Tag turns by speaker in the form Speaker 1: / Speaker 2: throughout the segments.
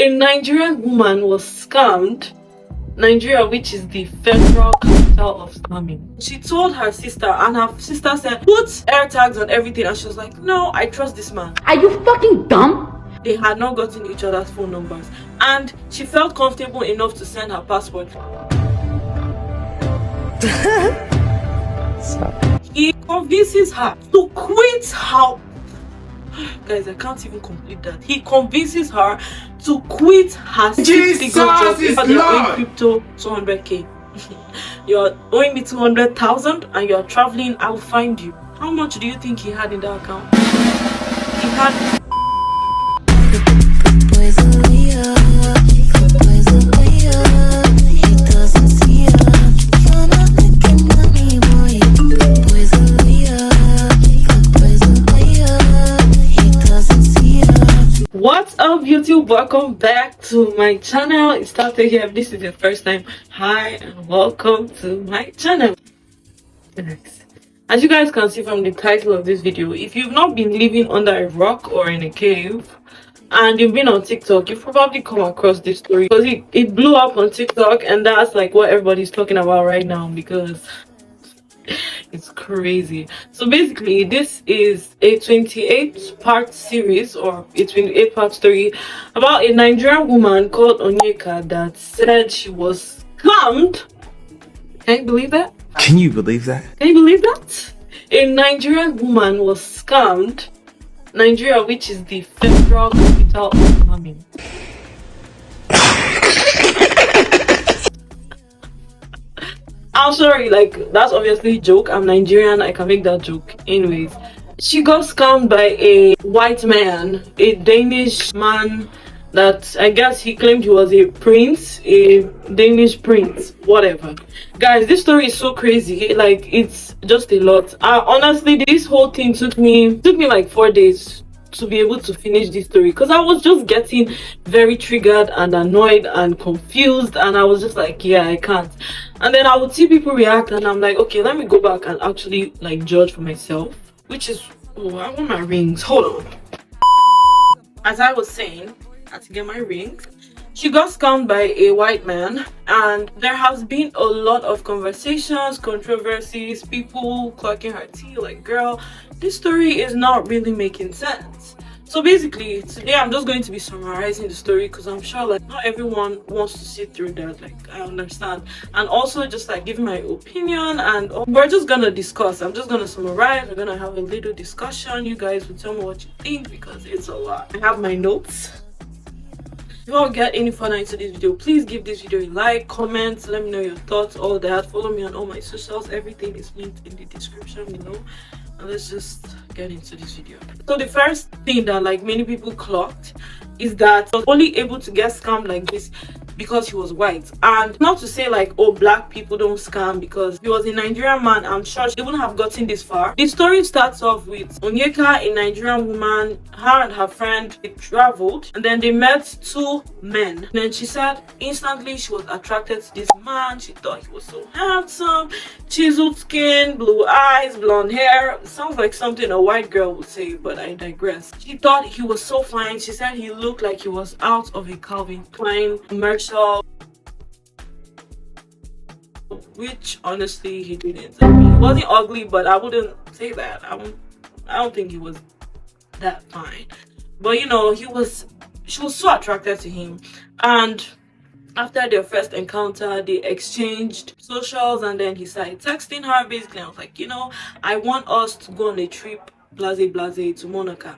Speaker 1: A Nigerian woman was scammed. Nigeria, which is the federal capital of scamming. She told her sister, and her sister said, put air tags on everything, and she was like, no, I trust this man.
Speaker 2: Are you fucking dumb?
Speaker 1: They had not gotten each other's phone numbers, and she felt comfortable enough to send her passport. He convinces her to quit her. Guys, I can't even complete that. He convinces her to quit her 60 job because you're owing crypto 200k. You're owing me 200,000 and you're traveling. I'll find you. How much do you think he had in that account? He had. What's up YouTube, welcome back to my channel. It's Tartor here. If this is your first time, hi and welcome to my channel. As you guys can see from the title of this video, if you've not been living under a rock or in a cave and you've been on TikTok, you've probably come across this story because it blew up on TikTok, and that's like what everybody's talking about right now because it's crazy. So basically, this is a 28-part series, or a 28-part story about a Nigerian woman called Onyeka that said she was scammed. Can you believe that?
Speaker 3: Can you believe that?
Speaker 1: Can you believe that? A Nigerian woman was scammed. Nigeria, which is the federal capital of scamming. I'm sorry, like, that's obviously a joke. I'm Nigerian, I can make that joke. Anyways, she got scammed by a white man, a Danish man that I guess he claimed he was a prince, a Danish prince, whatever. Guys, this story is so crazy, like, it's just a lot. Honestly, this whole thing took me like 4 days to be able to finish this story because I was just getting very triggered and annoyed and confused, and I was just like, yeah, I can't. And then I would see people react and I'm like, okay, let me go back and actually like judge for myself, which is, oh, I want my rings, hold on. As I was saying, I had to get my rings. She got scammed by a white man, and there has been a lot of conversations, controversies, people clocking her tea like, girl, this story is not really making sense. So basically, today I'm just going to be summarizing the story because I'm sure like not everyone wants to sit through that, like I understand, and also just like giving my opinion, and we're just gonna discuss. I'm just gonna summarize, we're gonna have a little discussion. You guys will tell me what you think because it's a lot. I have my notes. Before I get any further into this video, please give this video a like, comment, let me know your thoughts, all that. Follow me on all my socials, everything is linked in the description below. And let's just get into this video. So the first thing that like many people clocked is that he was only able to get scammed like this because he was white. And not to say like, oh, black people don't scam, because he was a Nigerian man, I'm sure she wouldn't have gotten this far. The story starts off with Onyeka, a Nigerian woman. Her and her friend, they traveled and then they met two men. And then she said instantly she was attracted to this man. She thought he was so handsome, chiseled skin, blue eyes, blonde hair. Sounds like something a white girl would say, but I digress. She thought he was so fine. She said he looked like he was out of a Calvin Klein commercial, which honestly he didn't. I mean, he wasn't ugly, but I wouldn't say that. I don't think he was that fine, but you know, she was so attracted to him. And after their first encounter, they exchanged socials, and then he started texting her. Basically, I was like, you know, I want us to go on a trip, blase blase, to Monaco.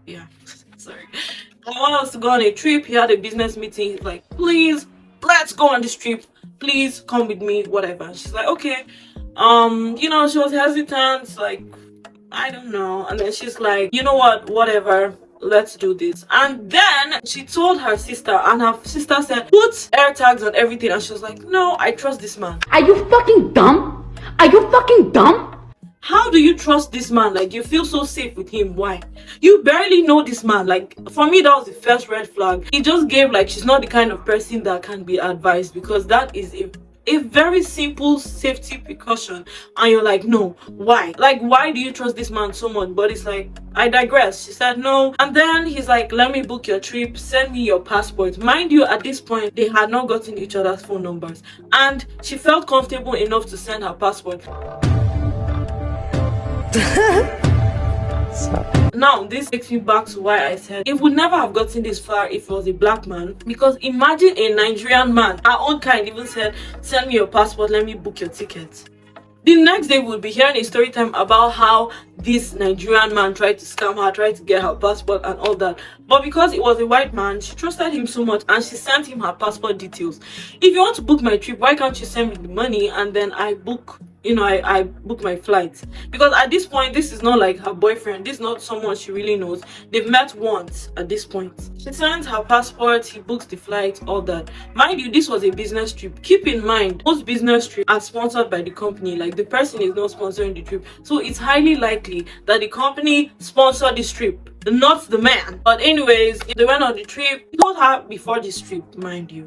Speaker 1: Yeah, sorry. I want us to go on a trip. He had a business meeting. He's like, please, let's go on this trip. Please come with me, whatever. And she's like, okay. You know, she was hesitant, like, I don't know. And then she's like, you know what, whatever, let's do this. And then she told her sister, and her sister said, put air tags on everything. And she was like, no, I trust this man.
Speaker 2: Are you fucking dumb? Are you fucking dumb?
Speaker 1: How do you trust this man? Like, you feel so safe with him. Why? You barely know this man. Like, for me, that was the first red flag. He just gave like she's not the kind of person that can be advised, because that is a a very simple safety precaution, and you're like, no, why? Like, why do you trust this man so much? But it's like, I digress. She said no, and then he's like, let me book your trip, send me your passport. Mind you, at this point they had not gotten each other's phone numbers, and she felt comfortable enough to send her passport. Now, this takes me back to why I said it would never have gotten this far if it was a black man. Because imagine a Nigerian man, our own kind, even said, send me your passport, let me book your ticket. The next day, we'll be hearing a story time about how this Nigerian man tried to scam her, tried to get her passport and all that. But because it was a white man, she trusted him so much and she sent him her passport details. If you want to book my trip, why can't you send me the money and then I book, I book my flight? Because at this point, this is not like her boyfriend. This is not someone she really knows. They've met once at this point. She sends her passport, he books the flight, all that. Mind you, this was a business trip. Keep in mind, most business trips are sponsored by the company. Like, the person is not sponsoring the trip. So it's highly likely that the company sponsored this trip, not the man. But anyways, they went on the trip. He told her before this trip, mind you.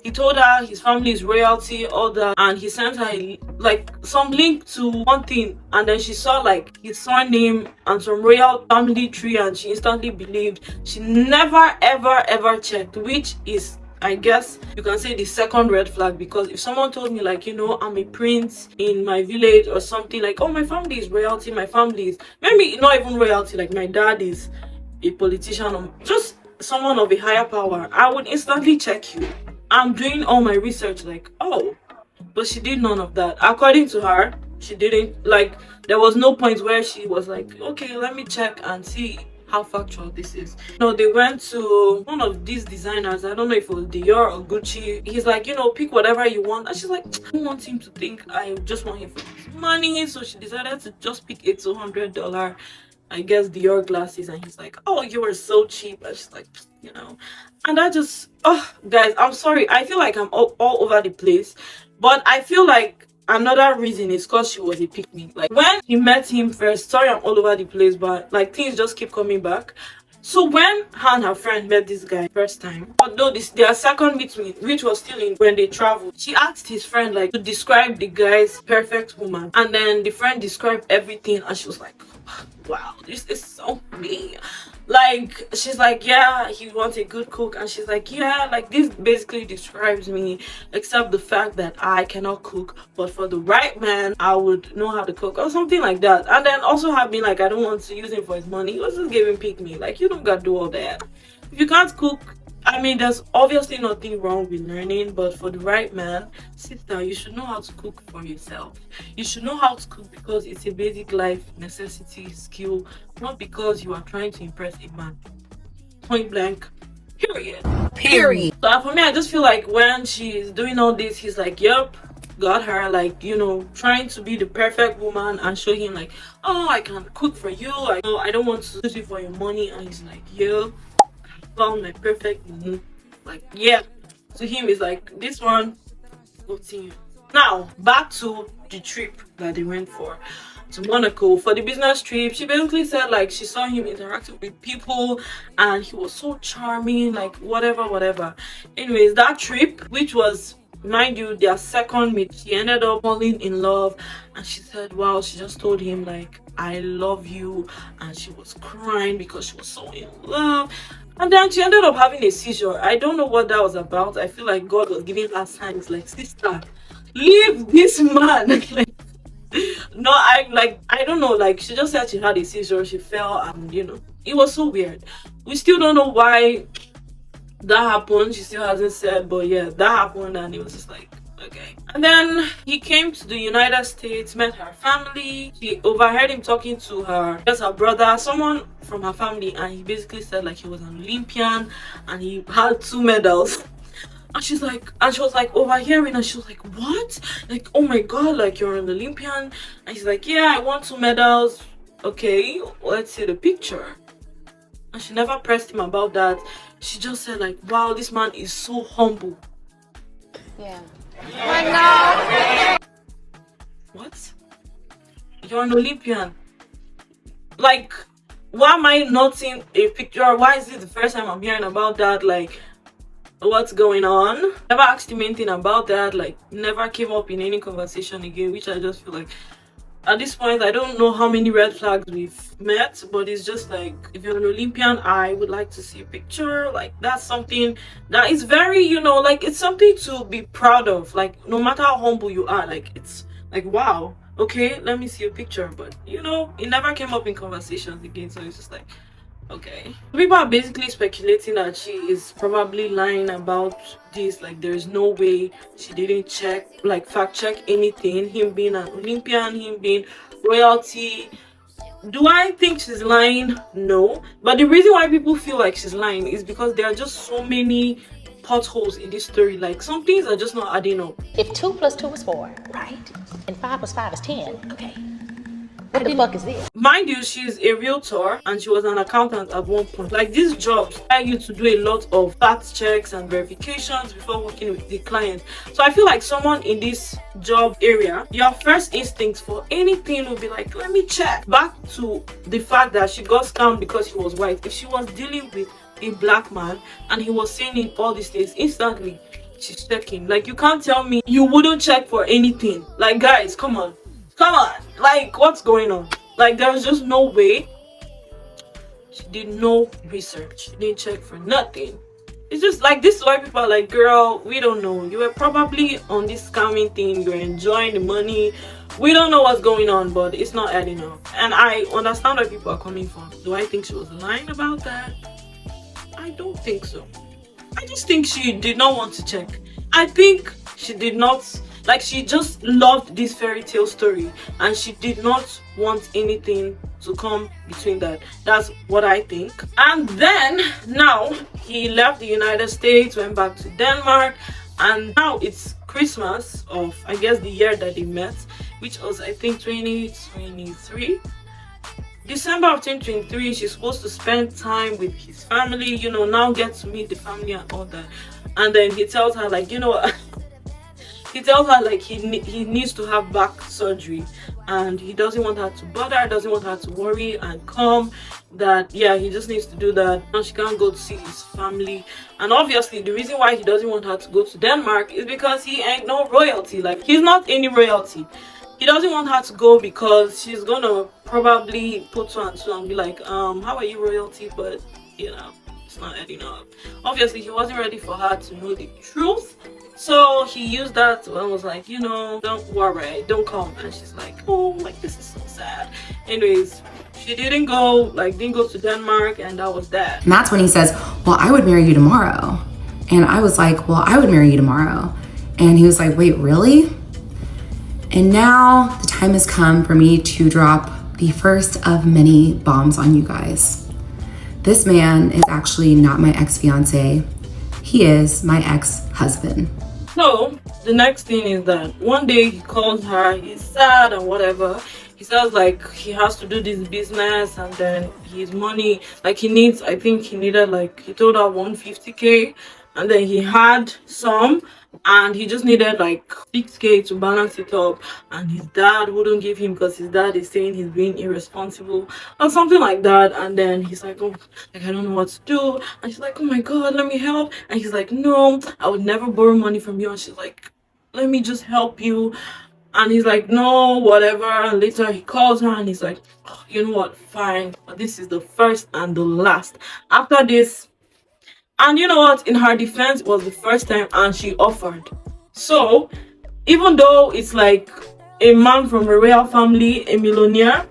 Speaker 1: He told her his family is royalty, all that, and he sent her like some link to one thing, and then she saw like his surname and some royal family tree, and she instantly believed. She never ever checked, which is, I guess you can say, the second red flag. Because if someone told me like, I'm a prince in my village or something, like, oh, my family is royalty, my family is maybe not even royalty, like my dad is a politician or just someone of a higher power, I would instantly check you. I'm doing all my research, like, oh, but she did none of that. According to her, she didn't, like, there was no point where she was like, okay, let me check and see how factual this is. They went to one of these designers, I don't know if it was Dior or Gucci. He's like, pick whatever you want, and she's like, I don't want him to think I just want him for his money. So she decided to just pick a $200, I guess, Dior glasses, and he's like, oh, you were so cheap. And she's like, and I just, oh, guys, I'm sorry, I feel like I'm all over the place, but I feel like another reason is because she was a pick-me. Like, when he met him first, sorry I'm all over the place, but like things just keep coming back. So when her and her friend met this guy first time, although their second meeting, which was still in when they traveled, she asked his friend like to describe the guy's perfect woman, and then the friend described everything, and she was like, wow, this is so me. Like, she's like, yeah, he wants a good cook, and she's like, yeah, like, this basically describes me, except the fact that I cannot cook, but for the right man I would know how to cook, or something like that. And then also have been like, I don't want to use him for his money. He was just giving pick me, like, you don't gotta do all that. If you can't cook, I mean, there's obviously nothing wrong with learning, but for the right man, sister, you should know how to cook for yourself. You should know how to cook because it's a basic life necessity, skill, not because you are trying to impress a man. Point blank. Period. So for me, I just feel like when she's doing all this, he's like, yep, got her, like, trying to be the perfect woman and show him like, oh, I can cook for you, I don't want to use it for your money. And he's like, yeah, found my perfect woman. Like, yeah, to him it's like, this one, continue. Now back to the trip that they went for to Monaco for the business trip. She basically said like she saw him interacting with people and he was so charming, like whatever. Anyways, that trip, which was, mind you, their second meet, she ended up falling in love, and she said, wow, she just told him like, I love you, and she was crying because she was so in love. And then she ended up having a seizure. I don't know what that was about. I feel like God was giving her signs like, sister, leave this man. Like, no, I don't know, like, she just said she had a seizure, she fell, and it was so weird. We still don't know why that happened. She still hasn't said, but yeah, that happened, and it was just like, okay. And then he came to the United States, met her family. She overheard him talking to her brother, someone from her family, and he basically said like he was an Olympian and he had 2 medals. And she was like overhearing, and she was like, what? Like, oh my god, like, you're an Olympian? And he's like, yeah, I won 2 medals. Okay, let's see the picture. And she never pressed him about that. She just said like, wow, this man is so humble.
Speaker 3: Yeah.
Speaker 1: What? You're an Olympian. Like, why am I not seeing a picture? Why is it the first time I'm hearing about that? Like, what's going on. Never asked him anything about that, like never came up in any conversation again, which I just feel like at this point I don't know how many red flags we've met, but it's just like, if you're an Olympian, I would like to see a picture. Like that's something that is very, you know, like it's something to be proud of. Like no matter how humble you are, like it's like, wow, okay, let me see a picture. But you know, it never came up in conversations again, so it's just like, okay. People are basically speculating that she is probably lying about this. Like there's no way she didn't check, like fact check anything, him being an Olympian, him being royalty. Do I think she's lying? No. But the reason why people feel like she's lying is because there are just so many potholes in this story. Like some things are just not adding up.
Speaker 3: If 2 plus 2 is 4, right? And 5 plus 5 is 10, okay. What the fuck is this?
Speaker 1: Mind you, she's a realtor and she was an accountant at one point. Like these jobs require you to do a lot of fact checks and verifications before working with the client. So I feel like someone in this job area, your first instinct for anything would be like, let me check. Back to the fact that she got scammed because she was white. If she was dealing with a black man and he was saying all these things, instantly she's checking. Like you can't tell me you wouldn't check for anything. Like guys, come on, like what's going on? Like there's just no way. She did no research, she didn't check for nothing. It's just like, this is why people are like, girl, we don't know, you were probably on this scamming thing, you're enjoying the money, we don't know what's going on, but it's not adding up. And I understand where people are coming from. Do I think she was lying about that? I don't think so. I just think she did not want to check. I think she did not, like she just loved this fairy tale story and she did not want anything to come between that. That's what I think. And then now he left the United States, went back to Denmark, and now it's Christmas of, I guess, the year that they met, which was I think 2023. December of 2023, she's supposed to spend time with his family, you know, now get to meet the family and all that. And then he tells her like, you know, he tells her like he needs to have back surgery and he doesn't want her to bother, doesn't want her to worry and come, that yeah, he just needs to do that. Now she can't go to see his family. And obviously the reason why he doesn't want her to go to Denmark is because he ain't no royalty. Like he's not any royalty. He doesn't want her to go because she's gonna probably put 2 and 2 and be like, how are you royalty? But you know, it's not adding up. Obviously he wasn't ready for her to know the truth, so he used that and was like, you know, don't worry, don't come. And she's like, oh, like this is so sad. Anyways, she didn't go to Denmark, and that was that.
Speaker 4: And that's when he says, well, I would marry you tomorrow. And I was like, well, I would marry you tomorrow. And he was like, wait, really? And now the time has come for me to drop the first of many bombs on you guys. This man is actually not my ex-fiance. He is my ex-husband.
Speaker 1: So the next thing is that one day he calls her, he's sad and whatever. He says like he has to do this business and then his money, like he needs, I think he needed, like he told her 150k, and then he had some and he just needed like 6k to balance it up, and his dad wouldn't give him because his dad is saying he's being irresponsible or something like that. And then he's like, oh, like I don't know what to do. And she's like, oh my god, let me help. And he's like, no, I would never borrow money from you. And she's like, let me just help you. And he's like, no, whatever. And later he calls her and he's like, oh, you know what, fine, but this is the first and the last. After this. And you know what, in her defense, it was the first time and she offered. So even though it's like a man from a royal family, a millionaire,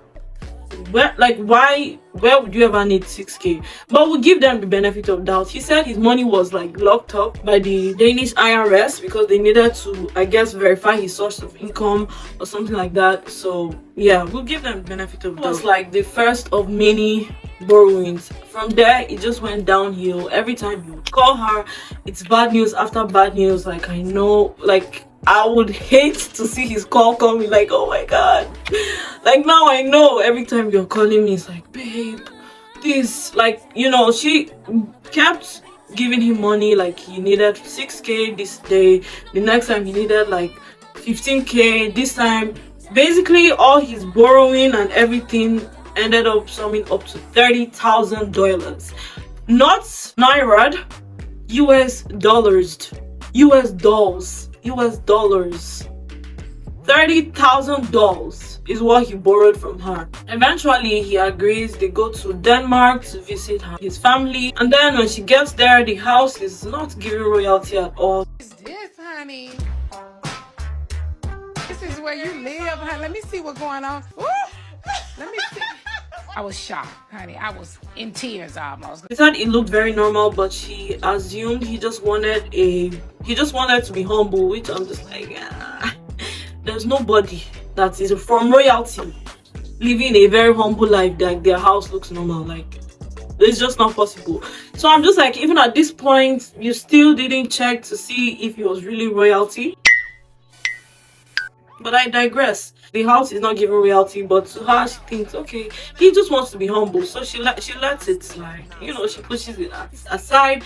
Speaker 1: where would you ever need 6k? But we'll give them the benefit of doubt. He said his money was like locked up by the Danish IRS because they needed to, I guess, verify his source of income or something like that. So yeah, we'll give them the benefit of doubt. It was like the first of many borrowings. From there it just went downhill. Every time you call her, it's bad news after bad news. Like I know, like I would hate to see his call coming, like, oh my god, like now I know every time you're calling me, it's like, babe, this, like, you know, she kept giving him money. Like he needed 6k this day, the next time he needed like 15k, this time basically all his borrowing and everything ended up summing up to $30,000, not naira, US dollars. US dolls. US dollars. $30,000 is what he borrowed from her. Eventually, he agrees. They go to Denmark to visit his family. And then when she gets there, the house is not giving royalty at all.
Speaker 5: What's this, honey? This is where you live, honey. Let me see what's going on. Ooh, let me see. I was shocked, honey. I was in tears almost.
Speaker 1: She said it looked very normal, but she assumed he just wanted to be humble, which I'm just like, there's nobody that is from royalty living a very humble life that their house looks normal. Like, it's just not possible. So I'm just like, even at this point, you still didn't check to see if he was really royalty. But I digress. The house is not giving royalty, but to her, she thinks, okay, he just wants to be humble. So she lets it slide. You know, she pushes it aside.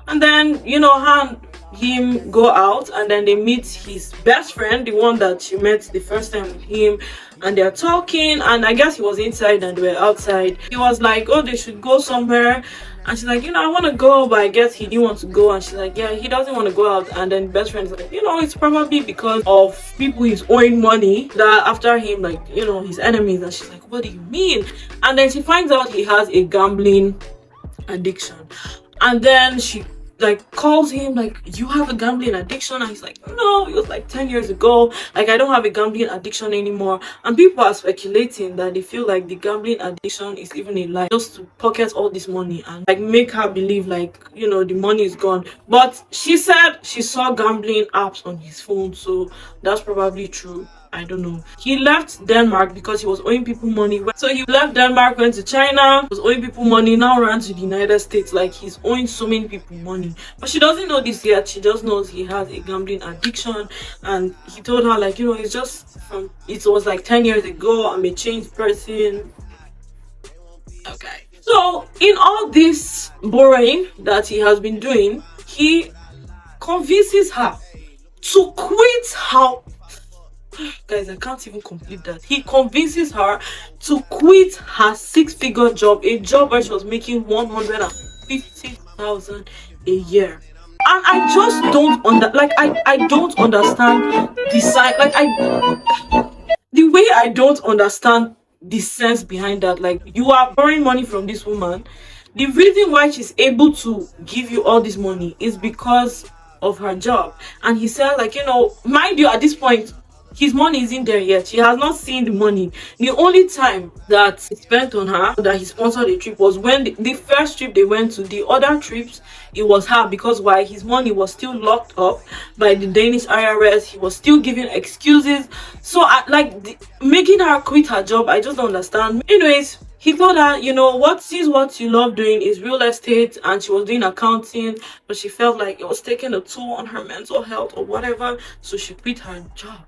Speaker 1: And then, you know, her and him go out, and then they meet his best friend, the one that she met the first time with him, and they're talking. And I guess he was inside and they were outside. He was like, oh, they should go somewhere. And she's like, you know, I want to go, but I guess he didn't want to go. And she's like, yeah, he doesn't want to go out. And then best friend's like, you know, it's probably because of people he's owing money that after him, like, you know, his enemies. And she's like, what do you mean? And then she finds out he has a gambling addiction. And then she like calls him like, you have a gambling addiction? And he's like, no, it was like 10 years ago. Like, I don't have a gambling addiction anymore. And people are speculating that they feel like the gambling addiction is even a lie, just to pocket all this money and like make her believe like, you know, the money is gone. But she said she saw gambling apps on his phone, so that's probably true. I don't know. He left Denmark because he was owing people money. So he left Denmark, went to China, was owing people money, now ran to the United States. Like, he's owing so many people money. But she doesn't know this yet. She just knows he has a gambling addiction. And he told her, like, you know, it's just from, it was like 10 years ago. I'm a changed person. Okay. So in all this borrowing that he has been doing, he convinces her to quit her. Guys, I can't even complete that. He convinces her to quit her 6-figure job, a job where she was making 150,000 a year. And I just don't I don't understand the side. Like, the way I don't understand the sense behind that. Like, you are borrowing money from this woman. The reason why she's able to give you all this money is because of her job. And he said, like, you know, mind you, at this point, his money isn't there yet. She has not seen the money. The only time that he spent on her, that he sponsored a trip, was when the first trip they went to. The other trips, it was her, because why? His money was still locked up by the Danish IRS. He was still giving excuses. So making her quit her job, I just don't understand. Anyways, he told her, you know what, since what you love doing is real estate, and she was doing accounting, but she felt like it was taking a toll on her mental health or whatever, so she quit her job.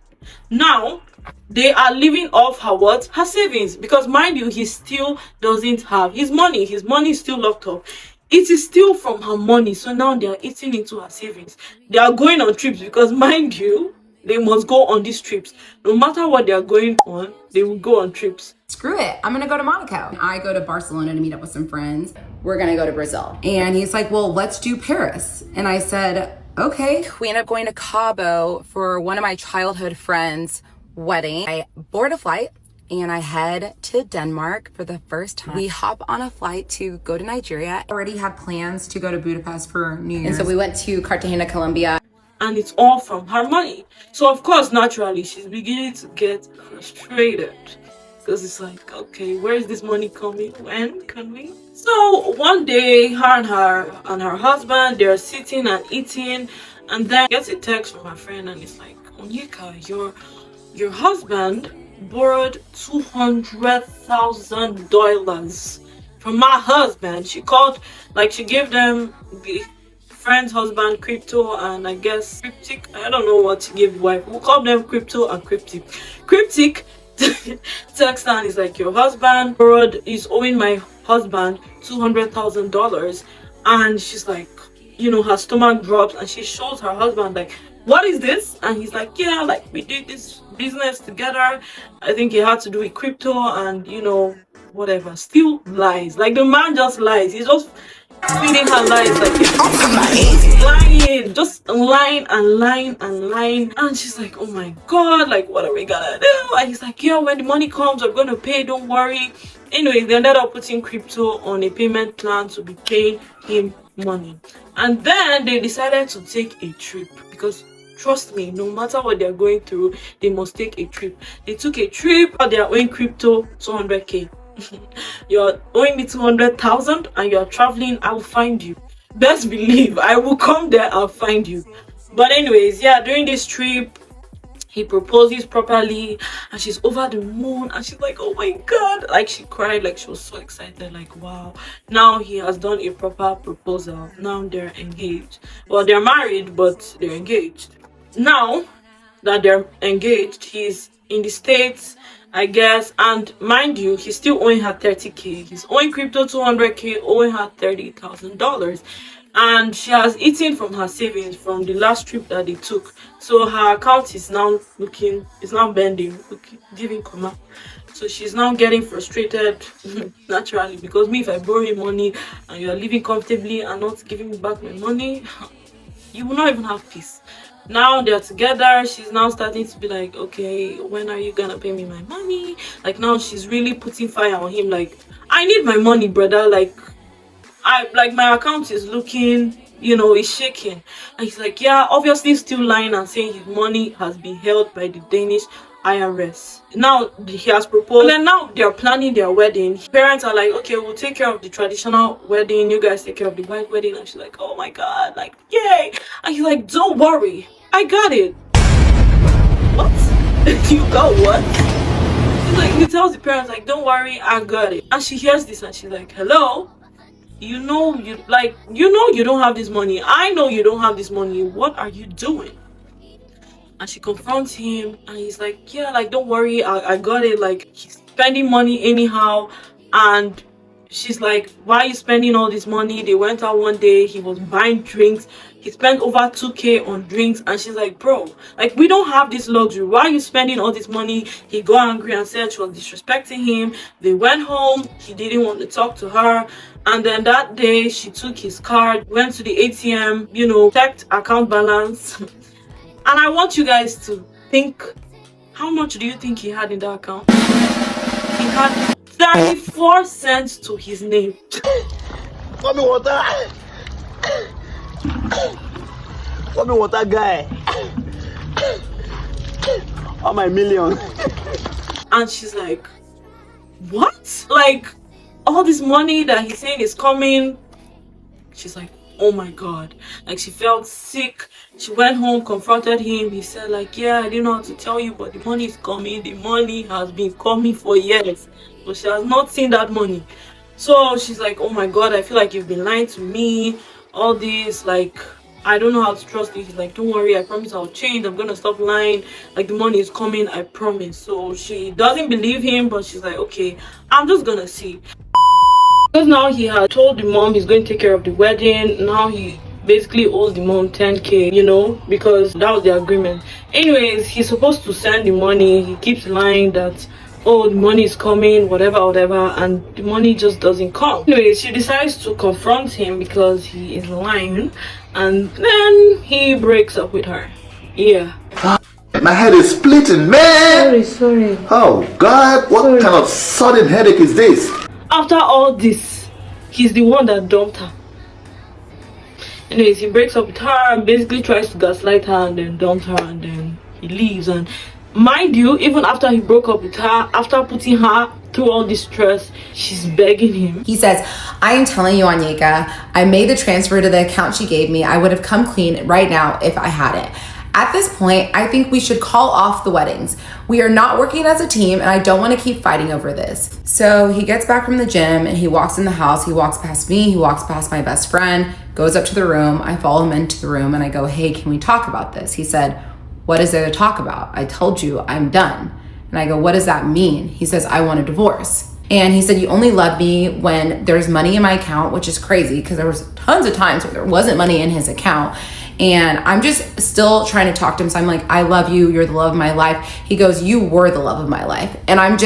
Speaker 1: Now they are living off her what? Her savings, because mind you, he still doesn't have his money. His money is still locked up. It is still from her money. So now they are eating into her savings. They are going on trips, because mind you, they must go on these trips. No matter what they are going on, they will go on trips.
Speaker 4: Screw it, I'm gonna go to Monaco. I go to Barcelona to meet up with some friends. We're gonna go to Brazil. And he's like, well, let's do Paris. And I said, okay. We ended up going to Cabo for one of my childhood friends' wedding. I board a flight and I head to Denmark for the first time. We hop on a flight to go to Nigeria. Already had plans to go to Budapest for New Year's. And so we went to Cartagena, Colombia.
Speaker 1: And it's all from her money. So of course, naturally, she's beginning to get frustrated. Because it's like, okay, where is this money coming? When can we? So one day, her and her husband, they're sitting and eating, and then gets a text from her friend, and it's like, Onyeka, your husband borrowed $200,000 from my husband. She called, like, she gave them the friend's husband crypto and I guess cryptic. I don't know what she gave the wife. We'll call them crypto and cryptic. Cryptic text and is like, your husband is owing my husband $200,000. And she's like, you know, her stomach drops, and she shows her husband like, what is this? And he's like, yeah, like, we did this business together. I think he had to do with crypto and, you know, whatever. Still lies. Like, the man just lies. He's just feeding her lies. Like, just lying and lying and lying. And she's like, oh my god, like what are we gonna do? And he's like, yeah, when the money comes, I'm gonna pay, don't worry. Anyway, they ended up putting crypto on a payment plan to be paying him money. And then they decided to take a trip, because trust me, no matter what they're going through, they must take a trip. They took a trip. They are owing crypto 200k. You're owing me 200,000 and you're traveling. I will find you. Best believe I will come there and find you. But anyways, yeah, during this trip he proposes properly and she's over the moon and she's like, oh my god, like she cried, like she was so excited, like wow, now he has done a proper proposal. Now they're engaged. Well, they're married, but they're engaged. Now that they're engaged, he's in the States, I guess, and mind you, he's still owing her 30k. He's owing crypto 200k, owing her $30,000, and she has eaten from her savings from the last trip that they took. So her account is now looking, it's now bending, looking, giving comma. So she's now getting frustrated naturally, because me, if I borrow you money and you are living comfortably and not giving me back my money, you will not even have peace. Now they're together, she's now starting to be like, okay, when are you gonna pay me my money? Like now she's really putting fire on him, like, I need my money, brother. Like my account is looking, you know, it's shaking. And he's like, yeah, obviously still lying and saying his money has been held by the Danish IRS. Now he has proposed, and then now they're planning their wedding. Parents are like, okay, we'll take care of the traditional wedding, you guys take care of the white wedding. And she's like, oh my god, like yay. And he's like, don't worry, I got it. What? You got what? He's like, he tells the parents like, don't worry, I got it. And she hears this and she's like, hello, you know you don't have this money. I know you don't have this money. What are you doing? And she confronts him and he's like, yeah, like don't worry, I got it. Like he's spending money anyhow. And she's like, why are you spending all this money? They went out one day, he was buying drinks, he spent over 2k on drinks. And she's like, bro, like we don't have this luxury, why are you spending all this money? He got angry and said she was disrespecting him. They went home, he didn't want to talk to her. And then that day she took his card, went to the ATM, you know, checked account balance. And I want you guys to think, how much do you think he had in that account? He had 34 cents to his name.
Speaker 6: Pour me water. Pour me water, guy. All my million.
Speaker 1: And she's like, what? Like, all this money that he's saying is coming. She's like, oh my god. Like she felt sick. She went home, confronted him. He said like, yeah, I didn't know how to tell you, but the money is coming. The money has been coming for years, but she has not seen that money. So she's like, oh my god, I feel like you've been lying to me, all this, like I don't know how to trust you. He's like, don't worry, I promise I'll change, I'm gonna stop lying, like the money is coming, I promise. So she doesn't believe him, but she's like, okay, I'm just gonna see. Because now he had told the mom he's going to take care of the wedding. Now he basically owes the mom 10k, you know, because that was the agreement. Anyways, he's supposed to send the money. He keeps lying that, oh, the money is coming, whatever, and the money just doesn't come. Anyways, she decides to confront him because he is lying, and then he breaks up with her. Yeah.
Speaker 7: My head is splitting, man.
Speaker 1: Sorry.
Speaker 7: Oh God, what kind of sudden headache is this?
Speaker 1: After all this, he's the one that dumped her. Anyways, he breaks up with her, basically tries to gaslight her, and then dumps her, and then he leaves. And mind you, even after he broke up with her, after putting her through all this stress, she's begging him.
Speaker 4: He says, I am telling you, Onyeka, I made the transfer to the account she gave me. I would have come clean right now if I had it. At this point, I think we should call off the weddings. We are not working as a team, and I don't want to keep fighting over this. So he gets back from the gym and he walks in the house. He walks past me, he walks past my best friend, goes up to the room. I follow him into the room and I go, hey, can we talk about this? He said, what is there to talk about? I told you I'm done. And I go, what does that mean? He says, I want a divorce. And he said, you only love me when there's money in my account, which is crazy because there was tons of times where there wasn't money in his account. And I'm just still trying to talk to him. So I'm like, I love you. You're the love of my life. He goes, you were the love of my life. And I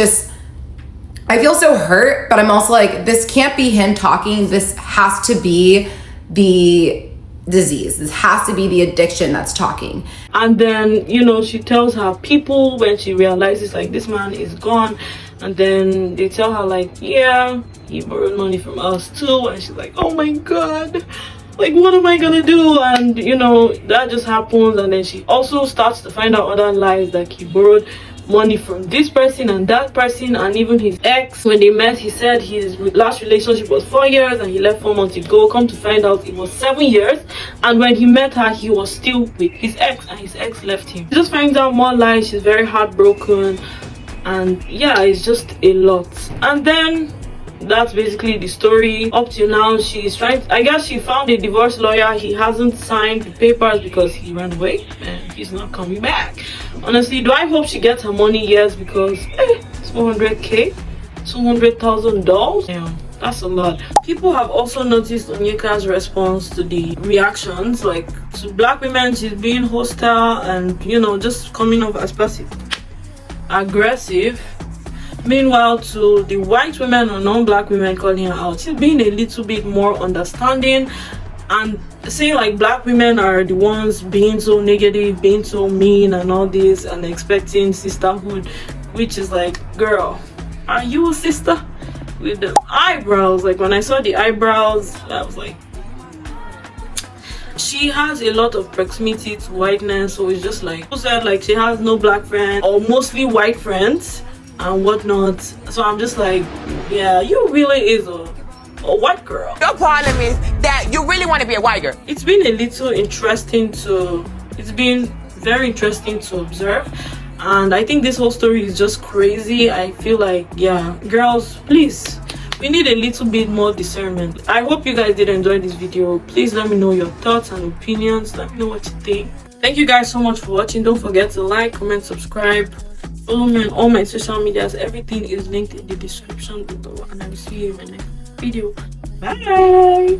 Speaker 4: feel so hurt, but I'm also like, this can't be him talking. This has to be the disease. This has to be the addiction that's talking.
Speaker 1: And then, you know, she tells her people when she realizes like this man is gone, and then they tell her like, yeah, he borrowed money from us too, and she's like, oh my god, like what am I gonna do? And you know, that just happens. And then she also starts to find out other lies, like he borrowed money from this person and that person, and even his ex. When they met, he said his last relationship was 4 years and he left 4 months ago. Come to find out it was 7 years, and when he met her he was still with his ex, and his ex left him. She just finds out more lies. She's very heartbroken, and yeah, it's just a lot. And then that's basically the story. Up till now, she's trying I guess she found a divorce lawyer. He hasn't signed the papers because he ran away and he's not coming back. Honestly, do I hope she gets her money? Yes, because it's 400k, $200,000. Damn, that's a lot. People have also noticed Onyeka's response to the reactions. Like, to black women, she's being hostile and, you know, just coming off as passive aggressive. Meanwhile, to the white women or non-black women calling her out, she's being a little bit more understanding and saying like black women are the ones being so negative, being so mean and all this, and expecting sisterhood, which is like, girl, are you a sister? With the eyebrows, like when I saw the eyebrows, I was like, she has a lot of proximity to whiteness. So it's just like, who said like she has no black friends or mostly white friends and whatnot. So I'm just like, yeah, you really is a white girl.
Speaker 8: Your problem is that you really want to be a white girl.
Speaker 1: It's been a little interesting to, it's been very interesting to observe, and I think this whole story is just crazy. I feel like, yeah, girls, please, we need a little bit more discernment. I hope you guys did enjoy this video. Please let me know your thoughts and opinions. Let me know what you think. Thank you guys so much for watching. Don't forget to like, comment, subscribe, follow me on all my social medias. Everything is linked in the description below, and I will see you in my next video. Bye.